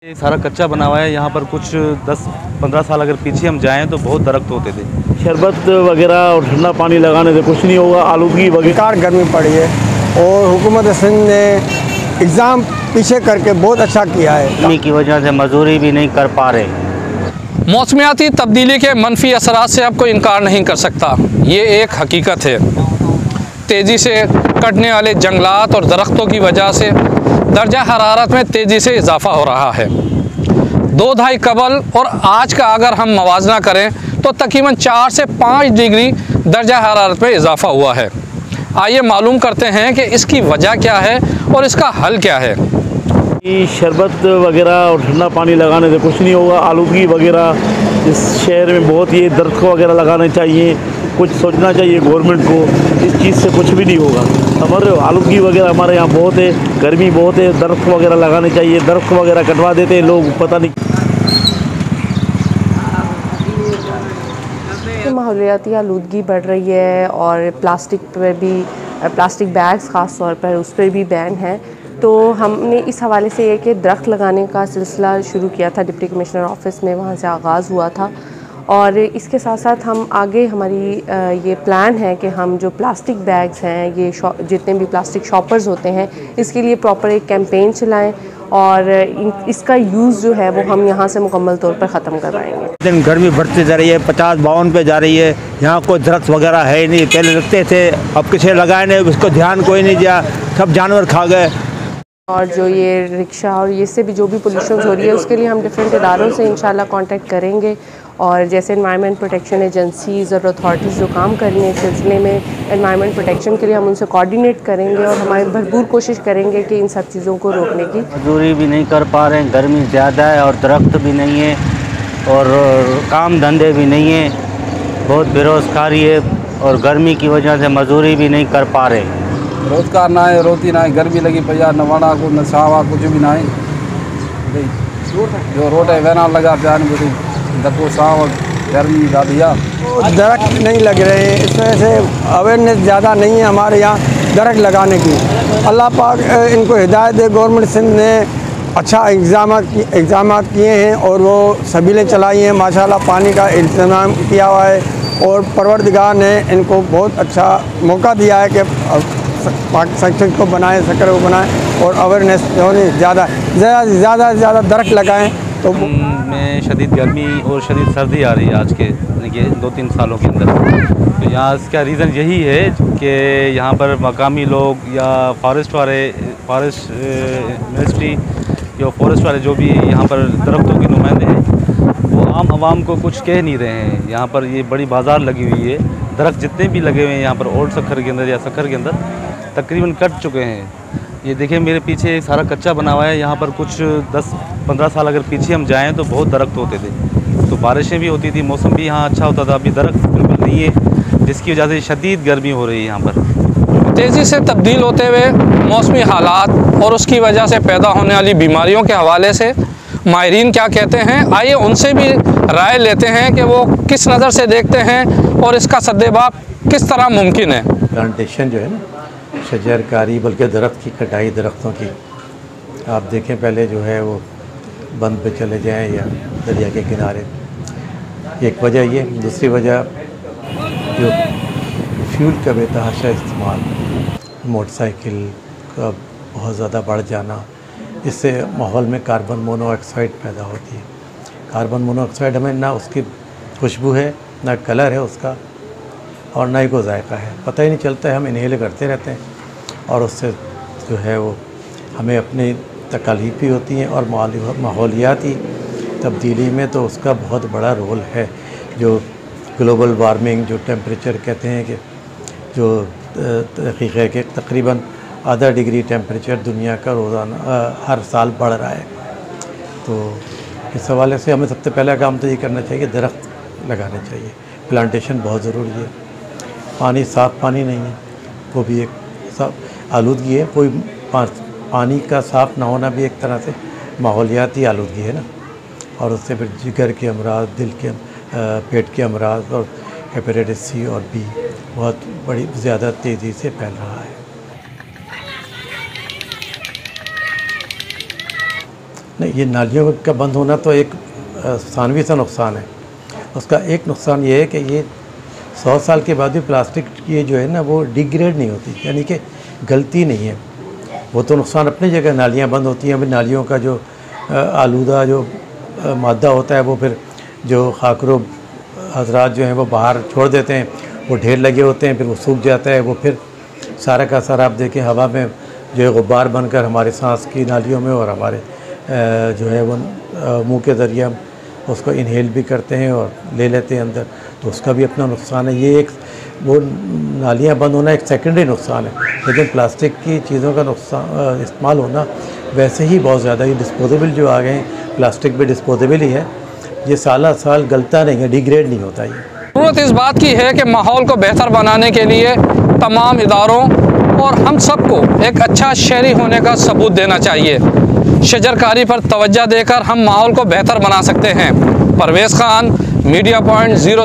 ये सारा कच्चा बना हुआ है। यहाँ पर कुछ 10-15 साल अगर पीछे हम जाएं तो बहुत दरख्त होते थे। शरबत वगैरह और ठंडा पानी लगाने से कुछ नहीं होगा। आलूगी बेकार गर्मी पड़ी है और हुकूमत सिंध ने एग्ज़ाम पीछे करके बहुत अच्छा किया है। गर्मी की वजह से मजदूरी भी नहीं कर पा रहे। मौसमियाती तब्दीली के मनफी असरात से आपको इनकार नहीं कर सकता, ये एक हकीकत है। तेज़ी से कटने वाले जंगलात और दरख्तों की वजह से दर्जा हरारत में तेज़ी से इजाफ़ा हो रहा है। 2 दहाई कबल और आज का अगर हम मवाजना करें तो तकरीबन 4 से 5 डिग्री दर्जा हरारत में इजाफ़ा हुआ है। आइए मालूम करते हैं कि इसकी वजह क्या है और इसका हल क्या है। शरबत वगैरह और ठंडा पानी लगाने से कुछ नहीं होगा। आलूगी वगैरह इस शहर में बहुत ही दरख्त वगैरह लगाने चाहिए। कुछ सोचना चाहिए गवर्नमेंट को, इस चीज़ से कुछ भी नहीं होगा। समझ रहे हो? आलूगी वगैरह हमारे यहाँ बहुत है, गर्मी बहुत है, दरख्त वगैरह लगाने चाहिए। दरख्त वगैरह कटवा देते हैं लोग, पता नहीं। माहौलियाती आलूदगी बढ़ रही है और प्लास्टिक पर भी, प्लास्टिक बैग्स ख़ास तौर पर उस पर भी बैन है। तो हमने इस हवाले से एक दरख्त लगाने का सिलसिला शुरू किया था डिप्टी कमिश्नर ऑफिस में, वहाँ से आगाज़ हुआ था। और इसके साथ साथ हम आगे हमारी ये प्लान है कि हम जो प्लास्टिक बैग्स हैं, ये जितने भी प्लास्टिक शॉपर्स होते हैं, इसके लिए प्रॉपर एक कैंपेन चलाएं और इसका यूज़ जो है वो हम यहाँ से मुकम्मल तौर पर ख़त्म करवाएंगे। दिन गर्मी बढ़ती जा रही है, 50-52 पे जा रही है। यहाँ कोई दरख्त वगैरह है ही नहीं। पहले लगते थे, अब किसी लगाए नहीं, उसको ध्यान कोई नहीं दिया, सब जानवर खा गए। और जो ये रिक्शा और इससे भी जो भी पोल्यूशन हो रही है उसके लिए हम डिफरेंट इदारों से इंशाल्लाह कांटेक्ट करेंगे। और जैसे एनवायरनमेंट प्रोटेक्शन एजेंसीज़ और अथॉरिटीज़ जो काम कर रही हैं इस सिलसिले में एनवायरनमेंट प्रोटेक्शन के लिए, हम उनसे कोऑर्डिनेट करेंगे और हमारी भरपूर कोशिश करेंगे कि इन सब चीज़ों को रोकने की। मजदूरी भी नहीं कर पा रहे हैं, गर्मी ज़्यादा है और दरख्त भी नहीं है और काम धंधे भी नहीं है, बहुत बेरोज़गारी है और गर्मी की वजह से मजदूरी भी नहीं कर पा रहे। रोजगार ना है, रोटी ना है, गर्मी लगी पई है, न वड़ा को न सावा कुछ भी ना है। जो रोड है वैना लगा प्यान बुरी दको साव गर्मी दादिया। दरख्त नहीं लग रहे हैं, इस वजह से अवेयरनेस ज़्यादा नहीं है हमारे यहाँ दरख्त लगाने की। अल्लाह पाक इनको हिदायत दे। गवर्नमेंट सिंध ने अच्छा इक़दाम किए हैं और वो सबीलें चलाई हैं। माशाल्लाह पानी का इंतज़ाम किया हुआ है और परवरदिगार ने इनको बहुत अच्छा मौका दिया है कि सेक्शन को बनाएं, शक्कर को बनाएं और अवेयरनेस ज़्यादा से ज़्यादा दरख्त लगाएं। तो में शदीद गर्मी और शदीद सर्दी आ रही है आज के 2-3 सालों के अंदर। तो यहाँ इसका रीज़न यही है कि यहाँ पर मकामी लोग या फॉरेस्ट मिनिस्ट्री या फॉरेस्ट वाले जो भी यहाँ पर दरख्तों के नुमाइंदे हैं वो आम आवाम को कुछ कह नहीं रहे हैं। यहाँ पर ये बड़ी बाज़ार लगी हुई है, दरख्त जितने भी लगे हुए हैं यहाँ पर ओल्ड सक्खर के अंदर या सक्खर के अंदर तकरीबन कट चुके हैं। ये देखें मेरे पीछे सारा कच्चा बना हुआ है। यहाँ पर कुछ 10-15 साल अगर पीछे हम जाएं तो बहुत दरख्त होते थे, तो बारिशें भी होती थी, मौसम भी यहाँ अच्छा होता था। अभी दरख्त बिल्कुल नहीं है, जिसकी वजह से शदीद गर्मी हो रही है यहाँ पर। तेज़ी से तब्दील होते हुए मौसमी हालात और उसकी वजह से पैदा होने वाली बीमारियों के हवाले से माहिरीन क्या कहते हैं, आइए उनसे भी राय लेते हैं कि वो किस नज़र से देखते हैं और इसका सद्देबाब किस तरह मुमकिन है। प्लांटेशन जो है ना, शजरकारी बल्कि दरख्त की कटाई, दरख्तों की आप देखें पहले जो है वो बंद पे चले जाएं या दरिया के किनारे, एक वजह ये। दूसरी वजह जो फ्यूल का बेतहाशा इस्तेमाल, मोटरसाइकिल का बहुत ज़्यादा बढ़ जाना, इससे माहौल में कार्बन मोनोऑक्साइड पैदा होती है। कार्बन मोनोऑक्साइड हमें ना उसकी खुशबू है, ना कलर है उसका और ना ही कोई जायका है, पता ही नहीं चलता है। हम इनहेल करते रहते हैं और उससे जो है वो हमें अपनी तकलीफ भी होती हैं और माहौलियाती तब्दीली में तो उसका बहुत बड़ा रोल है। जो ग्लोबल वार्मिंग, जो टेम्परेचर कहते हैं कि जो तहक़ीक़ है कि तकरीबन आधा डिग्री टेम्परेचर दुनिया का रोज़ाना हर साल बढ़ रहा है। तो इस हवाले से हमें सबसे पहला काम तो ये करना चाहिए कि दरख्त लगाने चाहिए। प्लांटेशन बहुत ज़रूरी है। पानी, साफ़ पानी नहीं है, वो भी एक आलूदगी है। कोई पानी का साफ़ ना होना भी एक तरह से माहौलियाती आलूदगी है ना, और उससे फिर जिगर के अमराज, दिल के पेट के अमराज और हेपेटाइटिस सी और बी बहुत बड़ी ज़्यादा तेज़ी से फैल रहा है। नहीं, ये नालियों का बंद होना तो एक सानवी सा नुकसान है। उसका एक नुकसान ये है कि ये 100 साल के बाद भी प्लास्टिक ये जो है ना वो डिग्रेड नहीं होती, यानी कि गलती नहीं है। वो तो नुकसान अपनी जगह, नालियाँ बंद होती हैं, अभी नालियों का जो आलूदा जो मादा होता है वो फिर जो खाकरो हजरात जो हैं वो बाहर छोड़ देते हैं, वो ढेर लगे होते हैं, फिर वो सूख जाता है, वो फिर सारा का सारा आप देखें हवा में जो है गुब्बार बनकर हमारे सांस की नालियों में और हमारे जो है वो मुंह के ज़रिए हम उसको इनहेल भी करते हैं और ले लेते हैं अंदर, तो उसका भी अपना नुकसान है। ये एक वो नालियाँ बंद होना एक सेकेंडरी नुकसान है, लेकिन प्लास्टिक की चीज़ों का नुकसान इस्तेमाल होना वैसे ही बहुत ज़्यादा, ये डिस्पोजेबल जो आ गए हैं, प्लास्टिक भी डिस्पोजेबल ही है, ये साल साल गलता नहीं है, डिग्रेड नहीं होता। ये ज़रूरत इस बात की है कि माहौल को बेहतर बनाने के लिए तमाम इदारों और हम सबको एक अच्छा शहरी होने का सबूत देना चाहिए। शजरकारी पर तवज्जो देकर हम माहौल को बेहतर बना सकते हैं। Parvez Khan, media point 0।